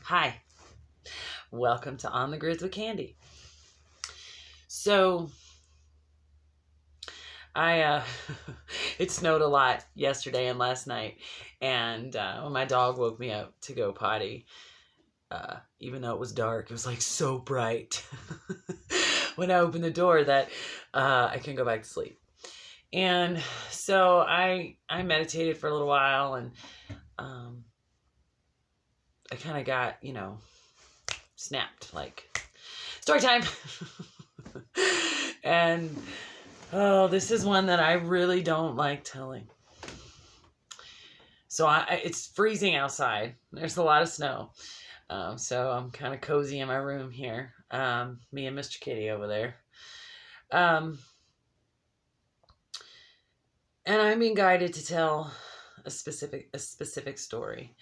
Hi, welcome to On the Grids with Candy. So, it snowed a lot yesterday and last night, and when my dog woke me up to go potty, even though it was dark, it was like so bright when I opened the door that I couldn't go back to sleep. And so I meditated for a little while, and I kind of got, snapped, like, story time. And, this is one that I really don't like telling. So it's freezing outside. There's a lot of snow. So I'm kind of cozy in my room here. Me and Mr. Kitty over there. And I'm being guided to tell a specific story.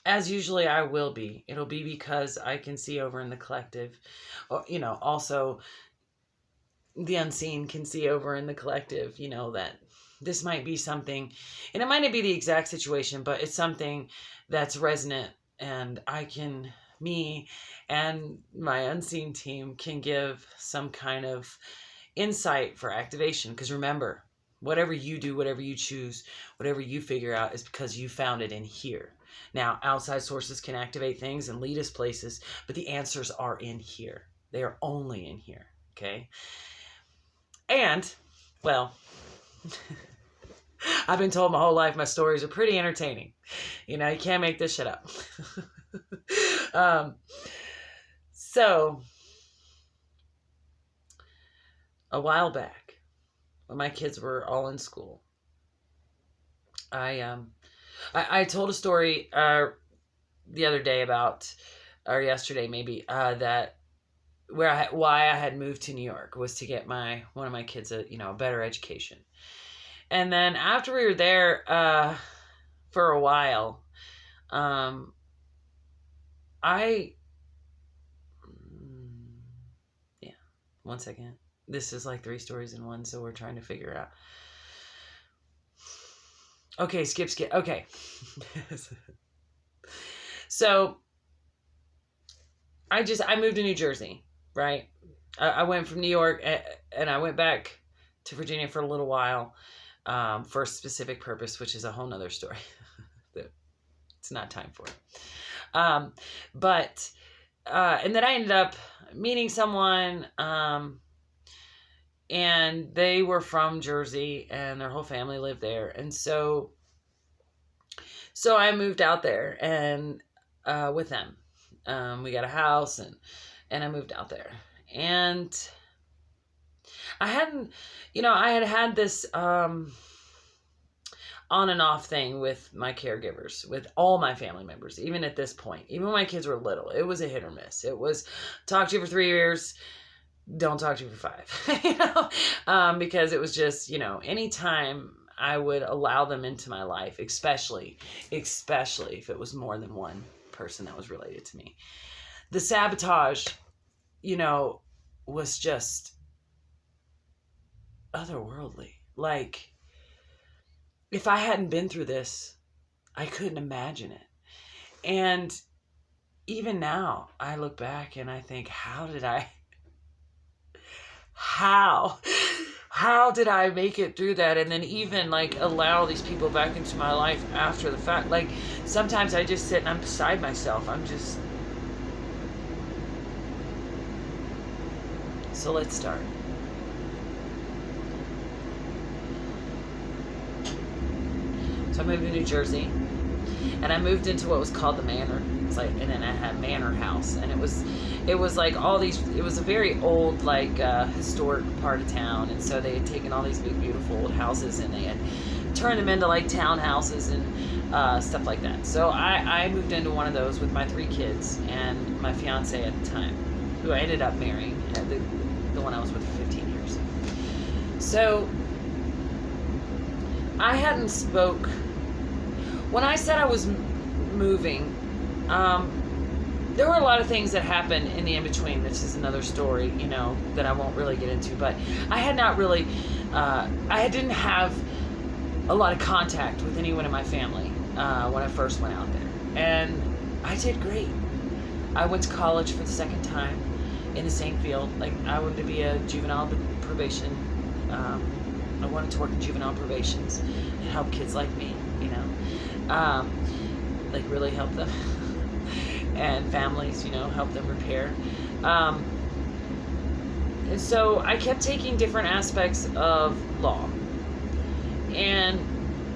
As usually I will be. It'll be because I can see over in the collective. Also the unseen can see over in the collective, that this might be something, and it might not be the exact situation, but it's something that's resonant, and me and my unseen team can give some kind of insight for activation. Because remember, whatever you do, whatever you choose, whatever you figure out is because you found it in here. Now, outside sources can activate things and lead us places, but the answers are in here. They are only in here, okay? And, well, I've been told my whole life my stories are pretty entertaining. You can't make this shit up. So, a while back, when my kids were all in school, I told a story the other day or yesterday maybe, that why I had moved to New York was to get one of my kids a better education. And then after we were there for a while, one second. This is like 3 stories in one, so we're trying to figure out. Okay, skip. Okay. So, I moved to New Jersey, right? I went from New York and I went back to Virginia for a little while for a specific purpose, which is a whole nother story. It's not time for it. And then I ended up meeting someone, and they were from Jersey, and their whole family lived there. And so I moved out there and with them. We got a house, and I moved out there. And I had this on and off thing with my caregivers, with all my family members, even at this point. Even when my kids were little, it was a hit or miss. It was talk to you for 3 years, don't talk to you for 5, because it was just, anytime I would allow them into my life, especially if it was more than one person that was related to me. The sabotage, was just otherworldly. Like, if I hadn't been through this, I couldn't imagine it. And even now, I look back and I think, how did I make it through that? And then even allow these people back into my life after the fact. Like, sometimes I just sit and I'm beside myself. So let's start. So I moved to New Jersey, and I moved into what was called the Manor. It's and then I had Manor House, and it was like all these. It was a very old, historic part of town, and so they had taken all these big, beautiful old houses, and they had turned them into townhouses and stuff like that. So I moved into one of those with my 3 kids and my fiance at the time, who I ended up marrying, the one I was with for 15 years. So I hadn't spoke. When I said I was moving, there were a lot of things that happened in the in-between. This is another story, that I won't really get into. But I had not really, I didn't have a lot of contact with anyone in my family when I first went out there. And I did great. I went to college for the second time in the same field. Like, I wanted to be a juvenile probation. I wanted to work in juvenile probations and help kids like me, you know, like really help them and families, you know, help them repair. And so I kept taking different aspects of law. And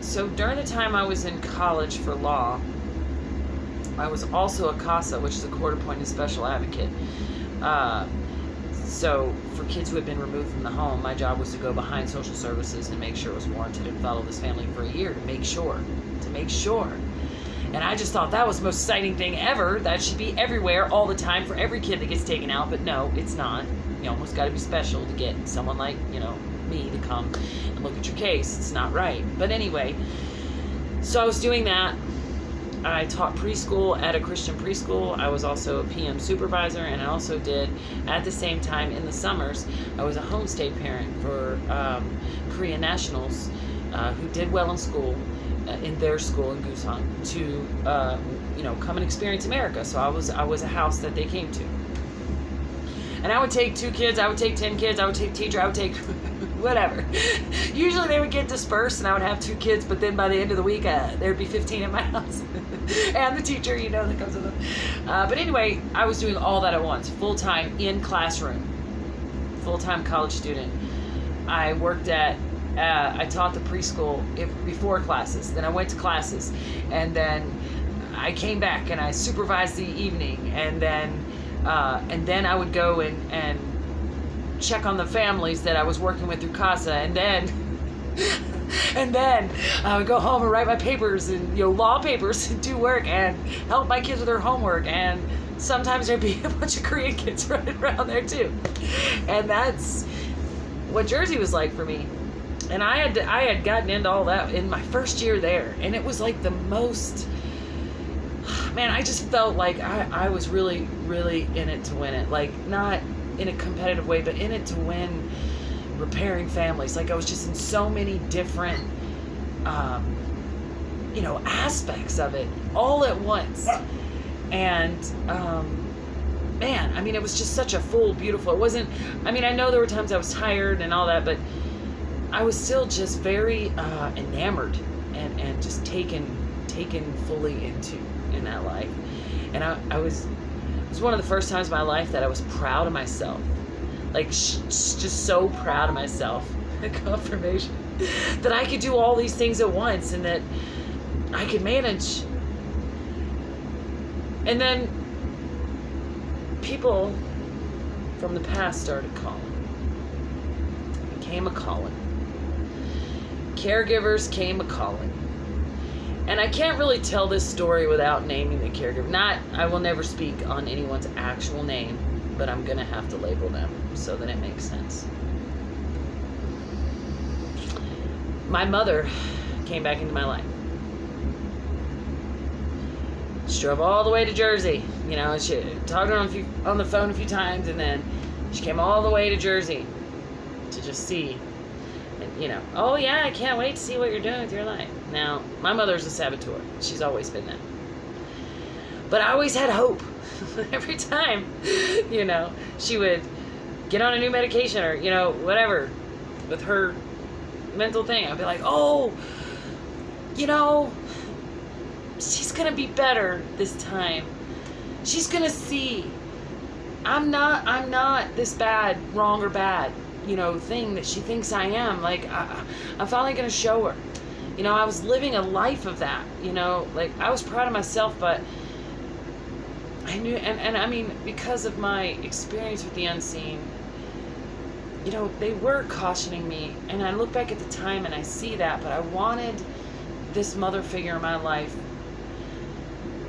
so during the time I was in college for law, I was also a CASA, which is a court-appointed special advocate. So for kids who had been removed from the home, my job was to go behind social services and make sure it was warranted and follow this family for a year to make sure. And I just thought that was the most exciting thing ever. That should be everywhere all the time for every kid that gets taken out. But no, it's not. You almost got to be special to get someone like, you know, me to come and look at your case. It's not right. But anyway, so I was doing that. I taught preschool at a Christian preschool. I was also a PM supervisor, and I also did, at the same time in the summers, I was a homestay parent for Korean nationals who did well in school, in their school in Gusan, to you know, come and experience America. So I was a house that they came to. And I would take 2 kids, I would take 10 kids, I would take teacher, I would take whatever. Usually they would get dispersed and I would have 2 kids, but then by the end of the week, there'd be 15 in my house. And the teacher, you know, that comes with them. But anyway, I was doing all that at once, full-time in classroom, full-time college student. I worked at, I taught the preschool before classes, then I went to classes, and then I came back and I supervised the evening, and then I would go and check on the families that I was working with through CASA, and then I would go home and write my papers and, you know, law papers and do work and help my kids with their homework, and sometimes there'd be a bunch of Korean kids running around there too. And that's what Jersey was like for me. And I had gotten into all that in my first year there, and it was like the most, man, I just felt like I was really, really in it to win it. Like, not in a competitive way, but in it to win repairing families. Like, I was just in so many different, you know, aspects of it all at once. And, man, I mean, it was just such a full, beautiful, it wasn't, I mean, I know there were times I was tired and all that, but I was still just very enamored and just taken fully in that life. And it was one of the first times in my life that I was proud of myself. Like, just so proud of myself. A confirmation that I could do all these things at once and that I could manage. And then people from the past started calling. It became a calling. Caregivers came a calling. And I can't really tell this story without naming the caregiver. I will never speak on anyone's actual name, but I'm going to have to label them so that it makes sense. My mother came back into my life. She drove all the way to Jersey. You know, she talked to her on the phone a few times, and then she came all the way to Jersey to just see. And, you know, oh yeah, I can't wait to see what you're doing with your life. Now, my mother's a saboteur. She's always been that. But I always had hope. Every time, you know, she would get on a new medication or, you know, whatever, with her mental thing. I'd be like, oh, you know, she's going to be better this time. She's going to see I'm not this bad, wrong or bad, you know, thing that she thinks I am. Like, I'm finally going to show her. You know, I was living a life of that, you know, like, I was proud of myself, but I knew, and I mean, because of my experience with the unseen, you know, they were cautioning me, and I look back at the time and I see that, but I wanted this mother figure in my life,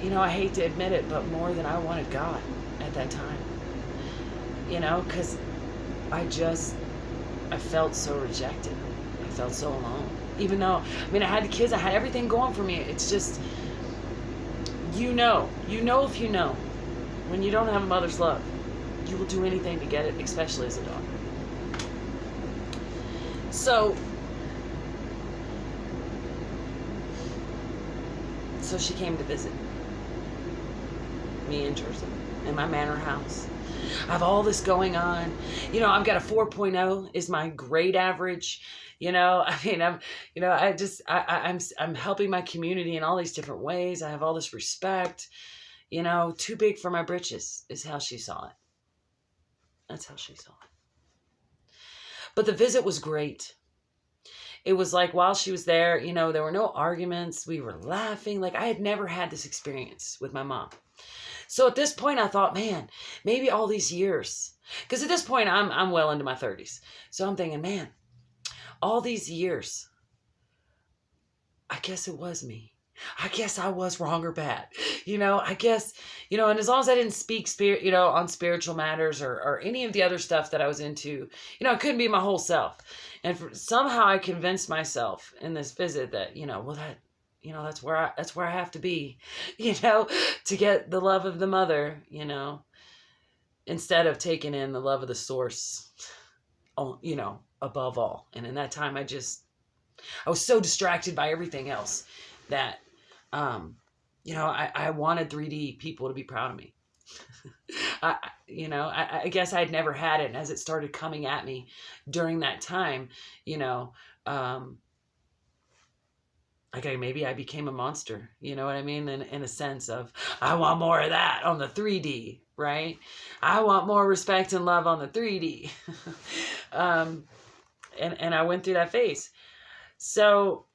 you know, I hate to admit it, but more than I wanted God at that time, you know, because I felt so rejected. I felt so alone. Even though, I mean, I had the kids, I had everything going for me. It's just, you know if you know, when you don't have a mother's love, you will do anything to get it, especially as a daughter. So she came to visit. me in Jersey, in my manor house. I have all this going on. You know, I've got a 4.0 is my grade average. You know, I mean, I'm helping my community in all these different ways. I have all this respect. You know, too big for my britches is how she saw it. That's how she saw it. But the visit was great. It was like while she was there, you know, there were no arguments. We were laughing. Like I had never had this experience with my mom. So at this point I thought, man, maybe all these years, because at this point I'm well into my 30s. So I'm thinking, man, all these years, I guess it was me. I guess I was wrong or bad. You know, I guess, you know, and as long as I didn't speak on spiritual matters or any of the other stuff that I was into, you know, I couldn't be my whole self. And somehow I convinced myself in this visit that, you know, well, that, you know, that's where I have to be, you know, to get the love of the mother, you know, instead of taking in the love of the source, you know, above all. And in that time, I was so distracted by everything else that, you know, I wanted 3D people to be proud of me. I guess I'd never had it. And as it started coming at me during that time, you know, okay, maybe I became a monster, you know what I mean? In a sense of, I want more of that on the 3D, right? I want more respect and love on the 3D. And I went through that phase. So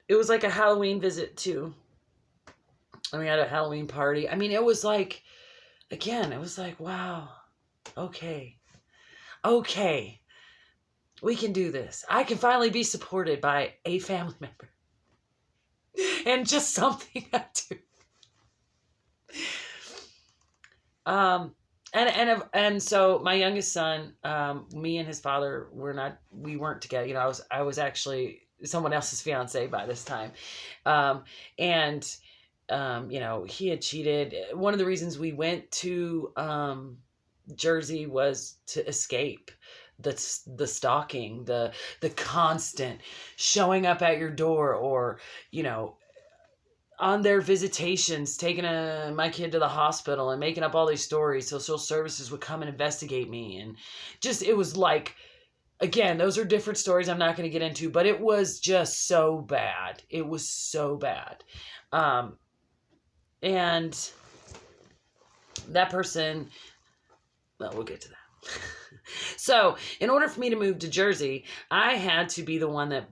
it was like a Halloween visit too. And we had a Halloween party. I mean, it was like, again, it was like, wow, okay, we can do this. I can finally be supported by a family member. And just something I do. And so my youngest son, me and his father we weren't together. You know, I was actually someone else's fiance by this time. You know, he had cheated. One of the reasons we went to Jersey was to escape the stalking, the constant showing up at your door, or, you know, on their visitations, taking my kid to the hospital and making up all these stories. Social services would come and investigate me. And just, it was like, again, those are different stories I'm not going to get into, but it was just so bad. It was so bad. And that person, well, we'll get to that. So in order for me to move to Jersey, I had to be the one that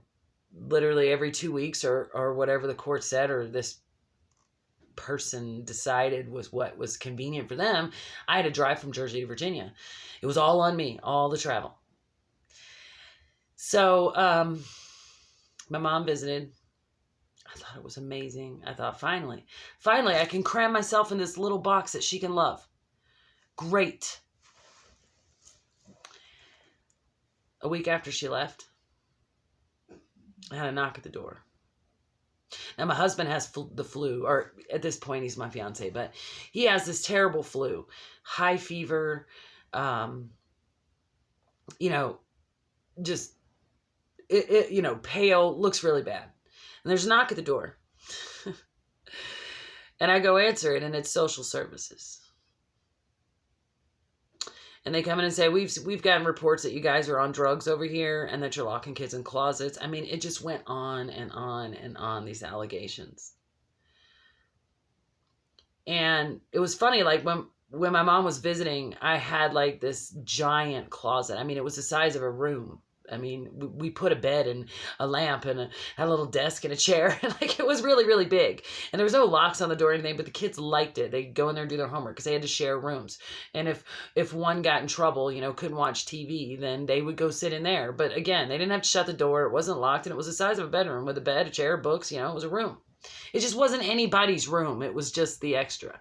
literally every 2 weeks or whatever the court said, or this person decided was what was convenient for them, I had to drive from Jersey to Virginia. It was all on me, all the travel. So my mom visited. I thought it was amazing. I thought, finally, I can cram myself in this little box that she can love. Great. A week after she left, I had a knock at the door. Now, my husband has the flu, or at this point, he's my fiance, but he has this terrible flu, high fever, you know, just, you know, pale, looks really bad. And there's a knock at the door. And I go answer it, and it's social services. And they come in and say, we've gotten reports that you guys are on drugs over here and that you're locking kids in closets. I mean, it just went on and on and on, these allegations. And it was funny, like when my mom was visiting, I had like this giant closet. I mean, it was the size of a room. I mean, we put a bed and a lamp and had a little desk and a chair. Like, it was really, really big. And there was no locks on the door or anything, but the kids liked it. They'd go in there and do their homework because they had to share rooms. And if one got in trouble, you know, couldn't watch TV, then they would go sit in there. But again, they didn't have to shut the door. It wasn't locked, and it was the size of a bedroom with a bed, a chair, books, you know, it was a room. It just wasn't anybody's room. It was just the extra.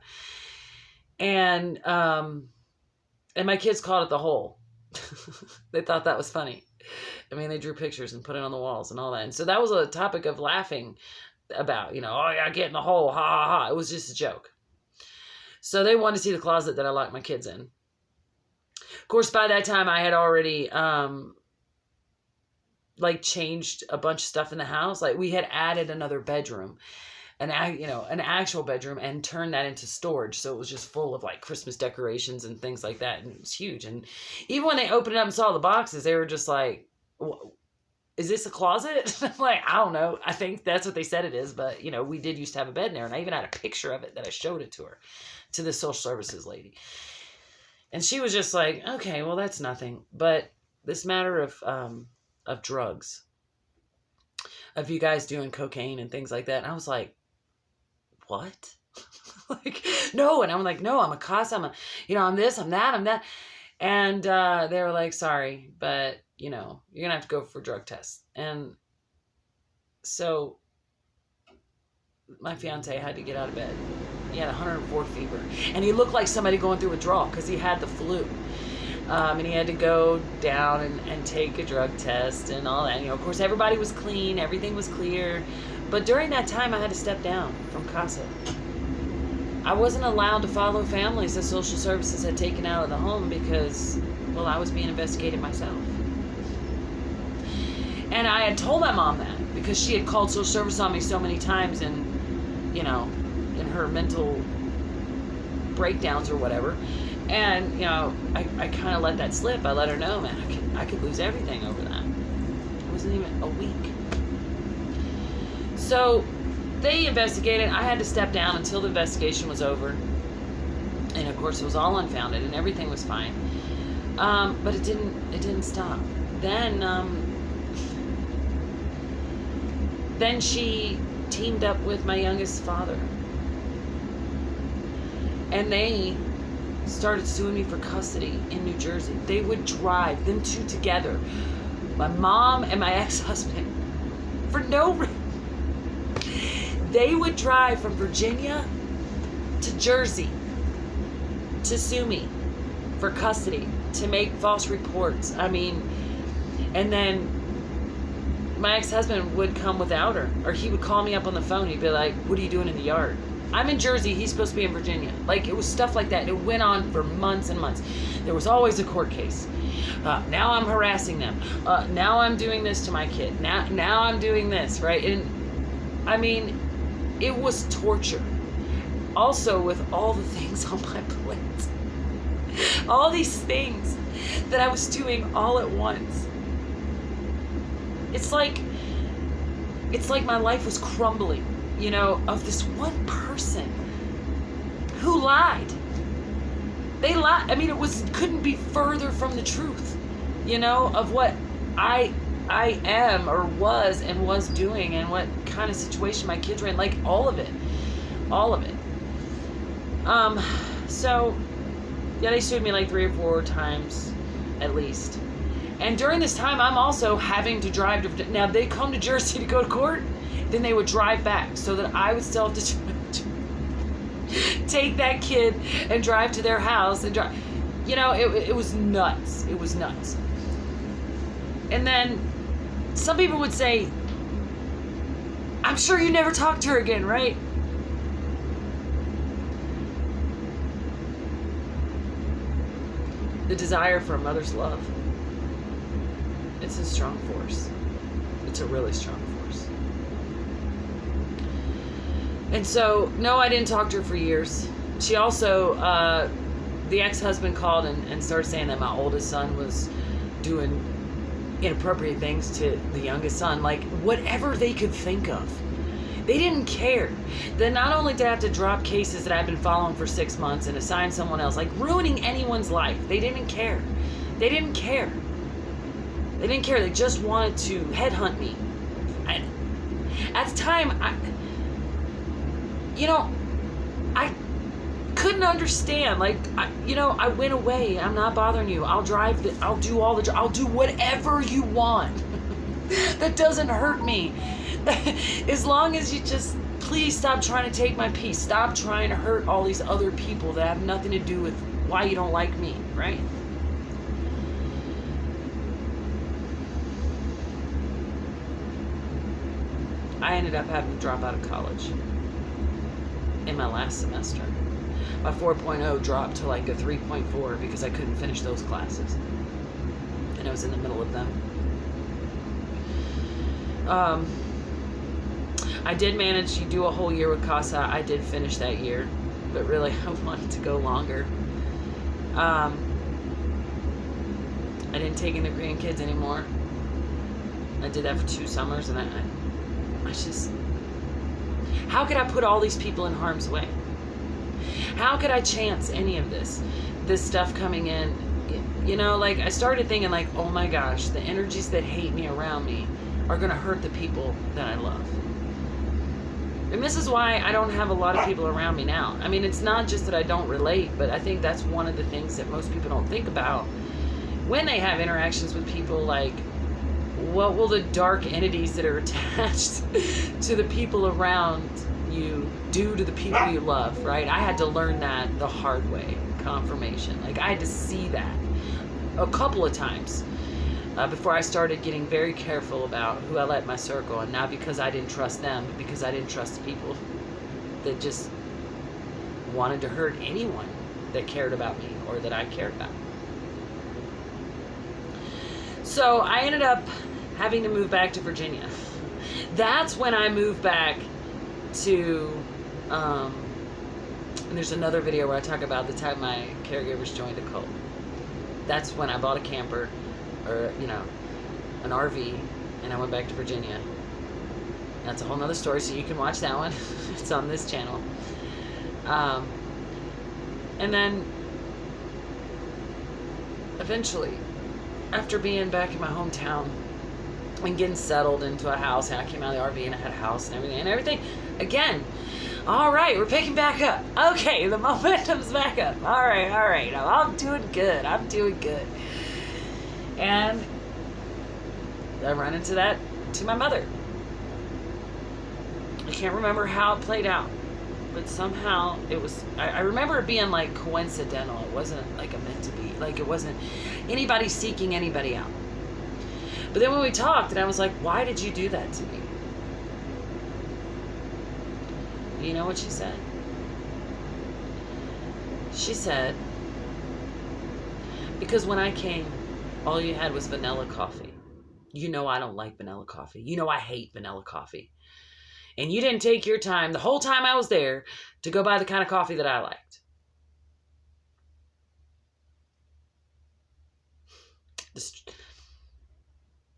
And my kids called it the hole. They thought that was funny. I mean, they drew pictures and put it on the walls and all that. And so that was a topic of laughing about, you know, oh, yeah, get in the hole, ha, ha, ha. It was just a joke. So they wanted to see the closet that I locked my kids in. Of course, by that time, I had already, like, changed a bunch of stuff in the house. Like, we had added another bedroom. an actual bedroom and turned that into storage. So it was just full of like Christmas decorations and things like that. And it was huge. And even when they opened it up and saw the boxes, they were just like, is this a closet? I'm like, I don't know. I think that's what they said it is. But, we did used to have a bed in there. And I even had a picture of it that I showed it to her, to the social services lady. And she was just like, okay, well, that's nothing. But this matter of drugs, of you guys doing cocaine and things like that. And I was like, what? Like, no. And I'm like, no, I'm a CASA. I'm this, I'm that, I'm that. And they were like, sorry, but, you're going to have to go for drug tests. And so my fiance had to get out of bed. He had 104 fever. And he looked like somebody going through withdrawal because he had the flu. And he had to go down and take a drug test and all that. And, of course, everybody was clean. Everything was clear. But during that time, I had to step down from CASA. I wasn't allowed to follow families that social services had taken out of the home because, well, I was being investigated myself. And I had told my mom that because she had called social service on me so many times and, in her mental breakdowns or whatever. And, I kind of let that slip. I let her know, man, I could lose everything over that. It wasn't even a week. So they investigated. I had to step down until the investigation was over. And, of course, it was all unfounded and everything was fine. But it didn't stop. Then she teamed up with my youngest father. And they started suing me for custody in New Jersey. They would drive, them two together, my mom and my ex-husband, for no reason. They would drive from Virginia to Jersey to sue me for custody, to make false reports. And then my ex-husband would come without her, or he would call me up on the phone. He'd be like, what are you doing in the yard? I'm in Jersey. He's supposed to be in Virginia. Like, it was stuff like that. It went on for months and months. There was always a court case. Now I'm harassing them. Now I'm doing this to my kid. Now I'm doing this, right? And it was torture. Also, with all the things on my plate. All these things that I was doing all at once. It's like my life was crumbling, of this one person who lied. They lied. Couldn't be further from the truth, of what I am or was and was doing and what kind of situation my kids were in, like all of it. So, yeah, they sued me like 3 or 4 times at least. And during this time, I'm also having to drive to... Now, they come to Jersey to go to court, then they would drive back so that I would still have to take that kid and drive to their house and drive... It was nuts. It was nuts. And then some people would say, I'm sure you never talked to her again, right? The desire for a mother's love. It's a strong force. It's a really strong force. And so, no, I didn't talk to her for years. She also, the ex-husband called and started saying that my oldest son was doing inappropriate things to the youngest son, like whatever they could think of. They didn't care. Then not only did I have to drop cases that I've been following for 6 months and assign someone else, like ruining anyone's life. They didn't care. They didn't care. They didn't care. They just wanted to headhunt me. At the time, I couldn't understand. Like, I went away. I'm not bothering you. I'll drive. I'll do I'll do whatever you want. That doesn't hurt me. As long as you just please stop trying to take my peace. Stop trying to hurt all these other people that have nothing to do with why you don't like me, right? I ended up having to drop out of college in my last semester. My 4.0 dropped to like a 3.4 because I couldn't finish those classes. And I was in the middle of them. I did manage to do a whole year with Casa. I did finish that year, but really I wanted to go longer. I didn't take in the grandkids anymore. I did that for 2 summers, and I just, how could I put all these people in harm's way? How could I chance any of this stuff coming in? You know, like, I started thinking, like, oh my gosh, the energies that hate me around me are going to hurt the people that I love. And this is why I don't have a lot of people around me now. I mean, it's not just that I don't relate, but I think that's one of the things that most people don't think about when they have interactions with people. Like, what will the dark entities that are attached to the people around you do to the people you love, right? I had to learn that the hard way, confirmation. Like, I had to see that a couple of times before I started getting very careful about who I let in my circle. And not because I didn't trust them, but because I didn't trust the people that just wanted to hurt anyone that cared about me or that I cared about. So I ended up having to move back to Virginia. That's when I moved back to, and there's another video where I talk about the time my caregivers joined a cult. That's when I bought a camper, or, you know, an RV, and I went back to Virginia. That's a whole nother story, so you can watch that one. It's on this channel. And then, eventually, after being back in my hometown and getting settled into a house, and I came out of the RV and I had a house and everything, again, all right, we're picking back up. Okay, the momentum's back up. All right, I'm doing good. And I run into my mother. I can't remember how it played out, but somehow it was, I remember it being like coincidental. It wasn't like a meant to be. Like, it wasn't anybody seeking anybody out. But then when we talked, and I was like, why did you do that to me? You know what she said? She said, because when I came, all you had was vanilla coffee. You know I don't like vanilla coffee. You know I hate vanilla coffee. And you didn't take your time, the whole time I was there, to go buy the kind of coffee that I liked.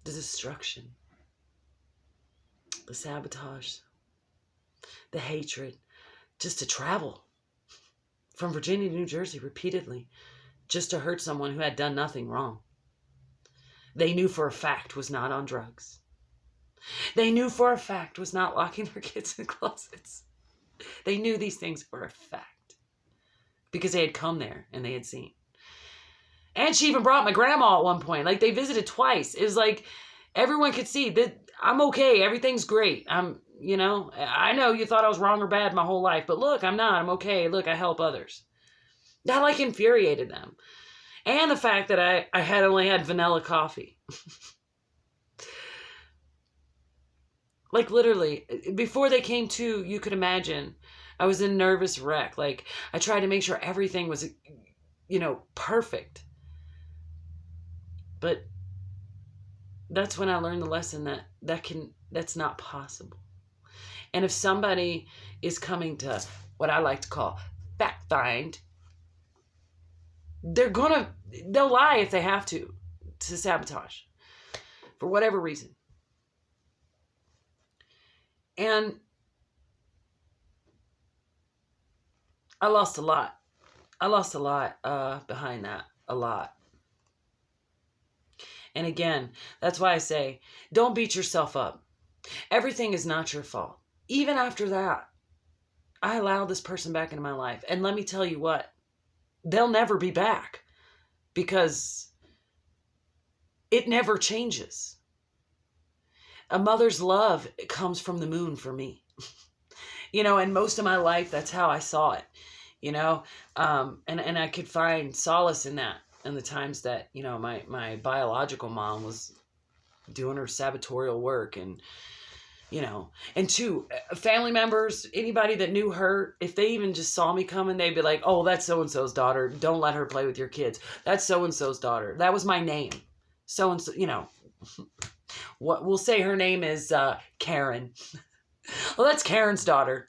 The destruction, the sabotage, the hatred, just to travel from Virginia to New Jersey repeatedly, just to hurt someone who had done nothing wrong. They knew for a fact was not on drugs. They knew for a fact was not locking their kids in closets. They knew these things for a fact because they had come there and they had seen. And she even brought my grandma at one point. Like, they visited twice. It was like everyone could see that I'm okay. Everything's great. You know, I know you thought I was wrong or bad my whole life, but look, I'm not. I'm okay. Look, I help others. That, like, infuriated them. And the fact that I had only had vanilla coffee. Like, literally, before they came to, you could imagine, I was a nervous wreck. Like, I tried to make sure everything was, you know, perfect. But that's when I learned the lesson that's not possible. And if somebody is coming to what I like to call fact find, they'll lie if they have to sabotage for whatever reason. And I lost a lot. Behind that, a lot. And again, that's why I say, don't beat yourself up. Everything is not your fault. Even after that, I allowed this person back into my life. And let me tell you what, they'll never be back because it never changes. A mother's love comes from the moon for me. You know, and most of my life, that's how I saw it, you know, and I could find solace in that. And the times that, you know, my biological mom was doing her sabotorial work, and, you know, and two, family members, anybody that knew her, if they even just saw me coming, they'd be like, oh, that's so-and-so's daughter. Don't let her play with your kids. That's so-and-so's daughter. That was my name. So-and-so, you know, what we'll say her name is Karen. Well, that's Karen's daughter.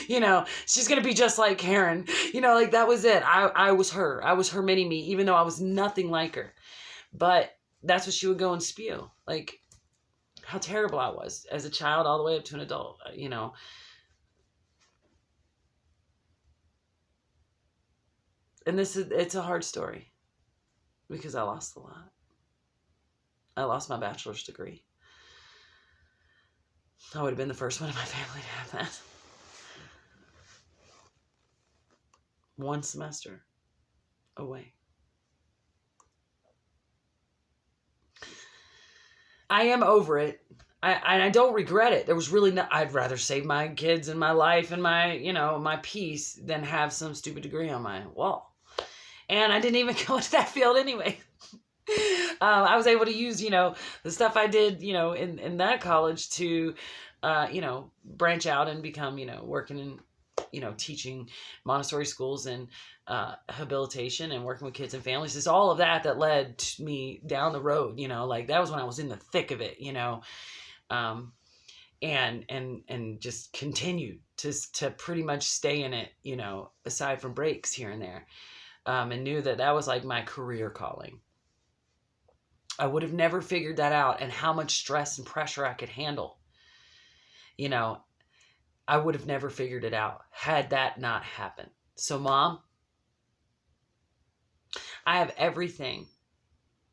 You know, she's going to be just like Karen. You know, like that was it. I was her. I was her mini me, even though I was nothing like her. But that's what she would go and spew. Like how terrible I was as a child all the way up to an adult, you know. And it's a hard story because I lost a lot. I lost my bachelor's degree. I would have been the first one in my family to have that. One semester away. I am over it. I don't regret it. There was really no, I'd rather save my kids and my life and my, you know, my peace than have some stupid degree on my wall. And I didn't even go into that field anyway. I was able to use, you know, the stuff I did, you know, in that college to, you know, branch out and become, you know, working in, you know, teaching Montessori schools and habilitation and working with kids and families. It's all of that led me down the road, you know, like that was when I was in the thick of it, you know, and just continued to pretty much stay in it, you know, aside from breaks here and there, and knew that was like my career calling. I would have never figured that out and how much stress and pressure I could handle. You know, I would have never figured it out had that not happened. So, Mom, I have everything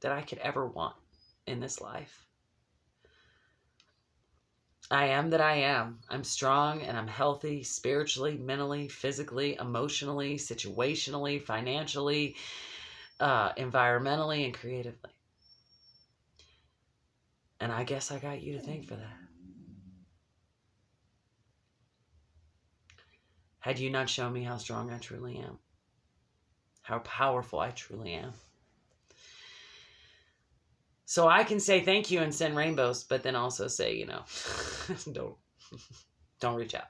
that I could ever want in this life. I am that I am. I'm strong and I'm healthy spiritually, mentally, physically, emotionally, situationally, financially, environmentally, and creatively. And I guess I got you to thank for that. Had you not shown me how strong I truly am, how powerful I truly am. So I can say thank you and send rainbows, but then also say, you know, don't reach out.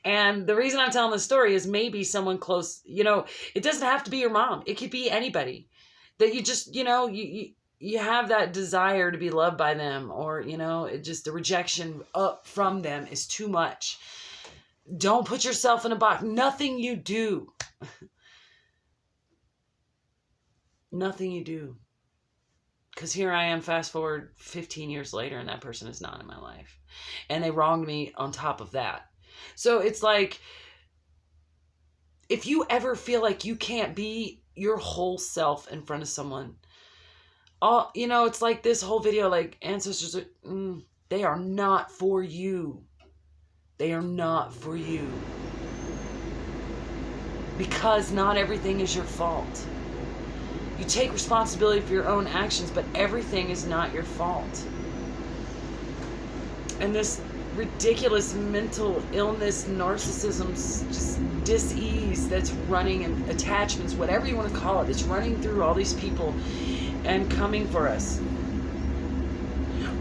And the reason I'm telling this story is maybe someone close, you know, it doesn't have to be your mom. It could be anybody that you just, you know, you have that desire to be loved by them, or, you know, it just, the rejection up from them is too much. Don't put yourself in a box. Nothing you do. Nothing you do. Because here I am, fast forward 15 years later, and that person is not in my life. And they wronged me on top of that. So it's like, if you ever feel like you can't be your whole self in front of someone, you know, it's like this whole video, like ancestors, they are not for you. They are not for you. Because not everything is your fault. You take responsibility for your own actions, but everything is not your fault. And this ridiculous mental illness, narcissism, just dis-ease that's running, and attachments, whatever you want to call it, it's running through all these people and coming for us.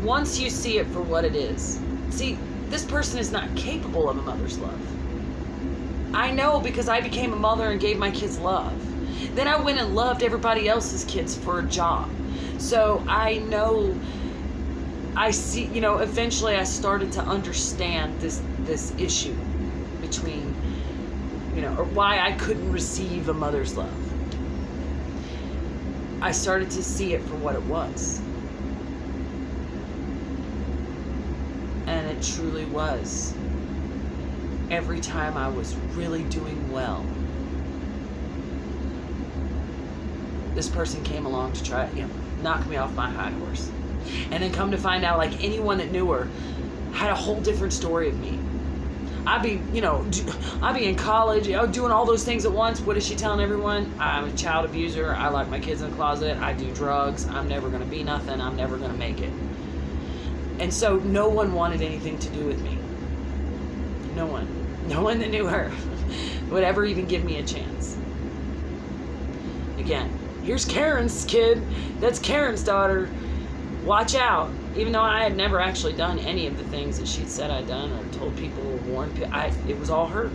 Once you see it for what it is, see, this person is not capable of a mother's love. I know, because I became a mother and gave my kids love. Then I went and loved everybody else's kids for a job. So I know, I see, you know, eventually I started to understand this issue between, you know, or why I couldn't receive a mother's love. I started to see it for what it was. And it truly was. Every time I was really doing well, this person came along to try, you know, knock me off my high horse. And then come to find out, like, anyone that knew her had a whole different story of me. I'd be, you know, I'd be in college, you know, doing all those things at once. What is she telling everyone? I'm a child abuser. I lock my kids in the closet. I do drugs. I'm never going to be nothing. I'm never going to make it. And so no one wanted anything to do with me. No one. No one that knew her would ever even give me a chance. Again, here's Karen's kid. That's Karen's daughter. Watch out. Even though I had never actually done any of the things that she'd said I'd done or told people or warned people, it was all her.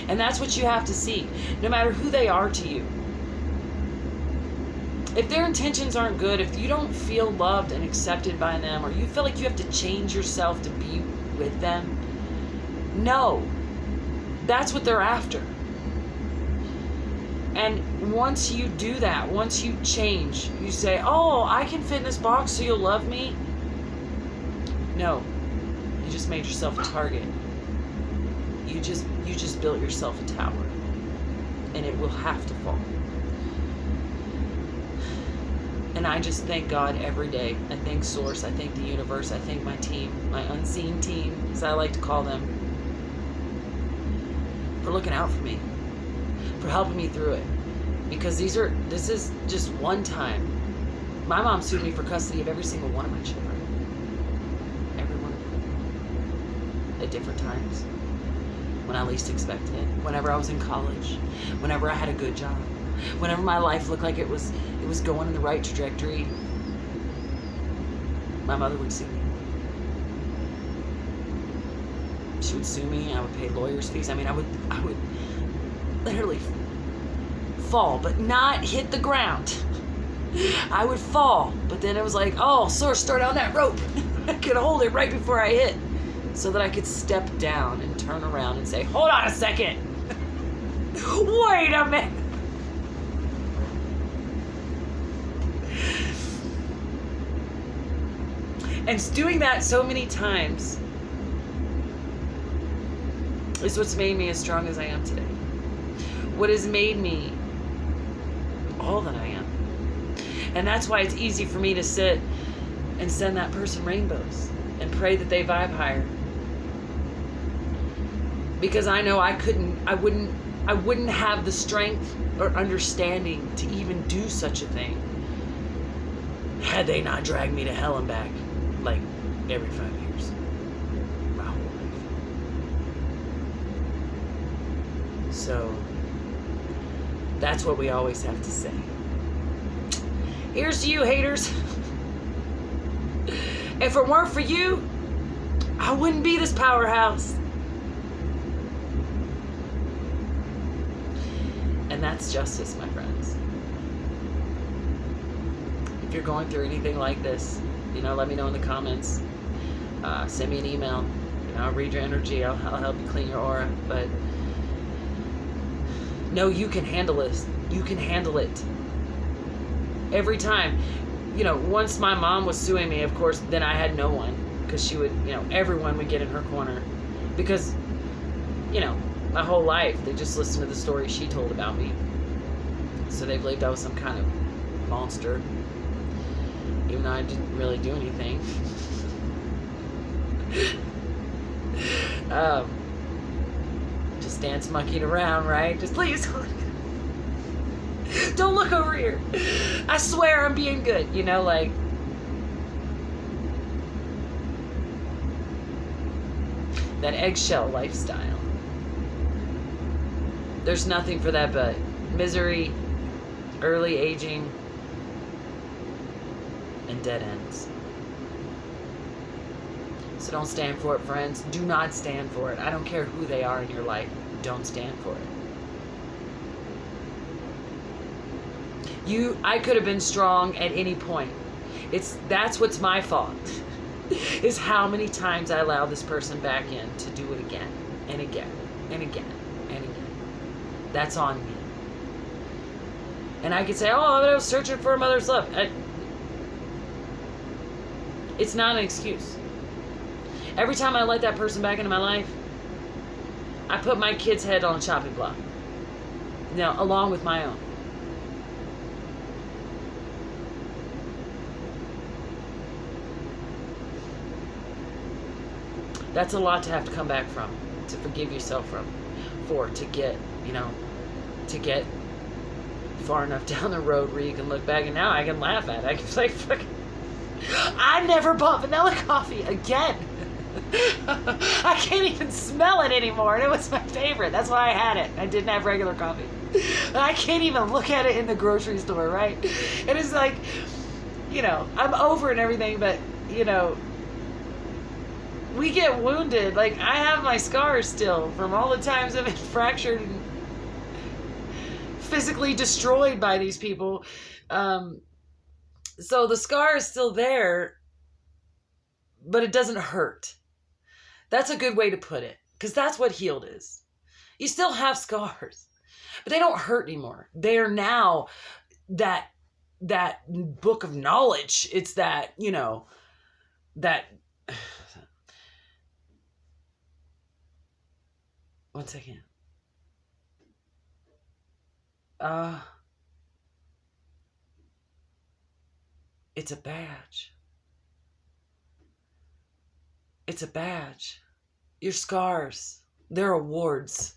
And that's what you have to see. No matter who they are to you. If their intentions aren't good, if you don't feel loved and accepted by them, or you feel like you have to change yourself to be with them, no. That's what they're after. And once you do that, once you change, you say, oh, I can fit in this box so you'll love me. No. You just made yourself a target. You just built yourself a tower. And it will have to fall. And I just thank God every day. I thank Source. I thank the universe. I thank my team, my unseen team, as I like to call them, for looking out for me, for helping me through it. Because this is just one time. My mom sued me for custody of every single one of my children. Every one of them. At different times. When I least expected it. Whenever I was in college. Whenever I had a good job. Whenever my life looked like it was going in the right trajectory. My mother would sue me. She would sue me. I would pay lawyers' fees. I mean, I would literally fall, but not hit the ground. I would fall, but then it was like, oh, Source, start on that rope. I could hold it right before I hit, so that I could step down and turn around and say, hold on a second. Wait a minute. And doing that so many times is what's made me as strong as I am today. What has made me all that I am. And that's why it's easy for me to sit and send that person rainbows and pray that they vibe higher. Because I know I wouldn't have the strength or understanding to even do such a thing had they not dragged me to hell and back like every 5 years. My whole life. So that's what we always have to say. Here's to you, haters. If it weren't for you, I wouldn't be this powerhouse. And that's justice, my friends. If you're going through anything like this, let me know in the comments. Send me an email. I'll read your energy. I'll help you clean your aura. But no, you can handle this. You can handle it. Every time. Once my mom was suing me, of course, then I had no one. Because she would, everyone would get in her corner. Because, my whole life, they just listened to the story she told about me. So they believed I was some kind of monster. Even though I didn't really do anything. Just dance monkeying around, right? Just please. Don't look over here. I swear I'm being good, that eggshell lifestyle. There's nothing for that but misery, early aging, and dead ends. So don't stand for it, friends. Do not stand for it. I don't care who they are in your life. Don't stand for it. I could have been strong at any point. That's what's my fault. Is how many times I allow this person back in to do it again and again and again and again. That's on me. And I could say, oh, I was searching for a mother's love. It's not an excuse. Every time I let that person back into my life, I put my kid's head on a chopping block. Along with my own. That's a lot to have to come back from, to forgive yourself to get far enough down the road where you can look back, and now I can laugh at it. I can say, I never bought vanilla coffee again. I can't even smell it anymore, and it was my favorite. That's why I had it. I didn't have regular coffee. I can't even look at it in the grocery store, right? And it's like, I'm over and everything, but, we get wounded. Like, I have my scars still from all the times I've been fractured and physically destroyed by these people So the scar is still there, but it doesn't hurt. That's a good way to put it, because that's what healed is. You still have scars, but they don't hurt anymore. They are now that book of knowledge. It's that, that. One second. It's a badge. It's a badge. Your scars, they're awards.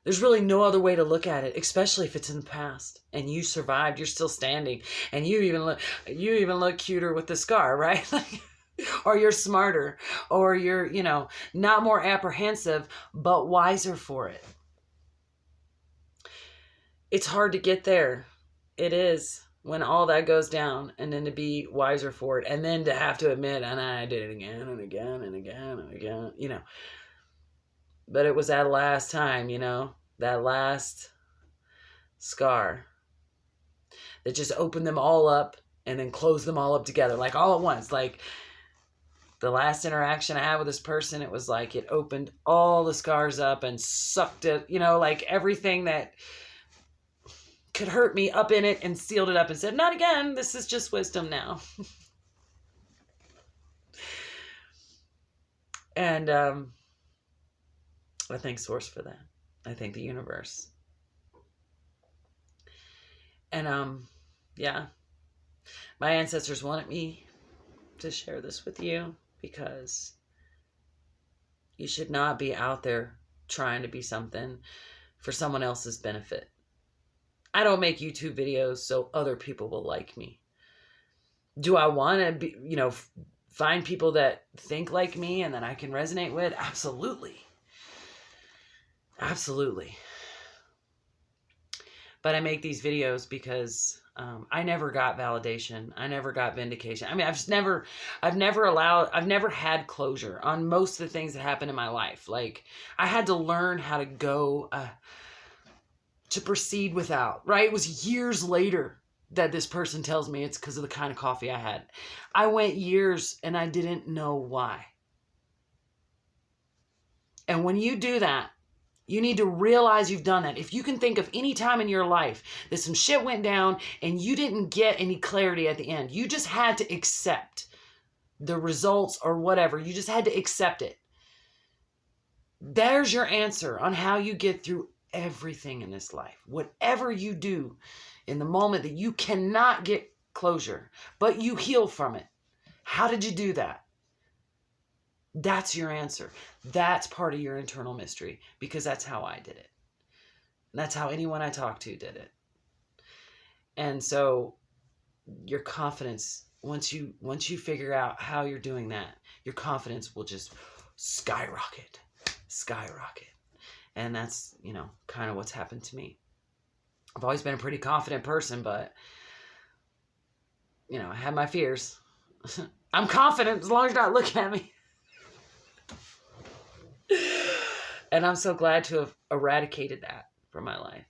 There's really no other way to look at it, especially if it's in the past and you survived, you're still standing, and you even look cuter with the scar, right? Or you're smarter, or you're, not more apprehensive, but wiser for it. It's hard to get there. It is, when all that goes down, and then to be wiser for it, and then to have to admit, and I did it again and again and again and again, But it was that last time, that last scar that just opened them all up and then closed them all up together, like all at once. Like the last interaction I had with this person, it was like it opened all the scars up and sucked it, like everything that could hurt me up in it, and sealed it up and said, not again. This is just wisdom now. And I thank Source for that. I thank the universe. And yeah, my ancestors wanted me to share this with you, because you should not be out there trying to be something for someone else's benefit. I don't make YouTube videos so other people will like me. Do I want to be, find people that think like me and that I can resonate with? Absolutely. Absolutely. But I make these videos because I never got validation. I never got vindication. I mean, I've never had closure on most of the things that happened in my life. Like, I had to learn how to go, to proceed without, right? It was years later that this person tells me it's because of the kind of coffee I had. I went years and I didn't know why. And when you do that, you need to realize you've done that. If you can think of any time in your life that some shit went down and you didn't get any clarity at the end, you just had to accept the results or whatever. You just had to accept it. There's your answer on how you get through everything in this life. Whatever you do in the moment that you cannot get closure, but you heal from it. How did you do that? That's your answer. That's part of your internal mystery, because that's how I did it. That's how anyone I talked to did it. And so your confidence, once you figure out how you're doing that, your confidence will just skyrocket. And that's, kind of what's happened to me. I've always been a pretty confident person, but, I have my fears. I'm confident as long as you're not looking at me. And I'm so glad to have eradicated that from my life.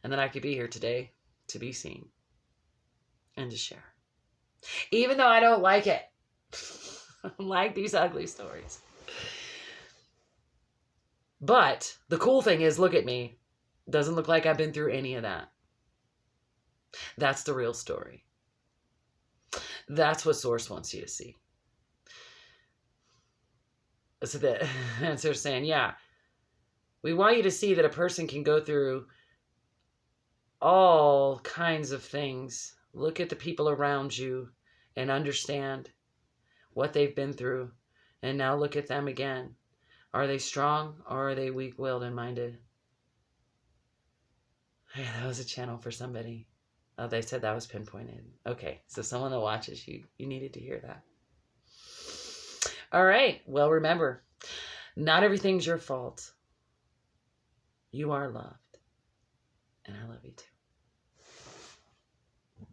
And that I could be here today to be seen and to share. Even though I don't like it. I don't like these ugly stories. But the cool thing is, look at me. Doesn't look like I've been through any of that. That's the real story. That's what Source wants you to see. So the answer is saying, yeah, we want you to see that a person can go through all kinds of things. Look at the people around you and understand what they've been through. And now look at them again. Are they strong, or are they weak-willed and minded? Yeah, that was a channel for somebody. Oh, they said that was pinpointed. Okay, so someone that watches you needed to hear that. All right, well, remember, not everything's your fault. You are loved, and I love you too.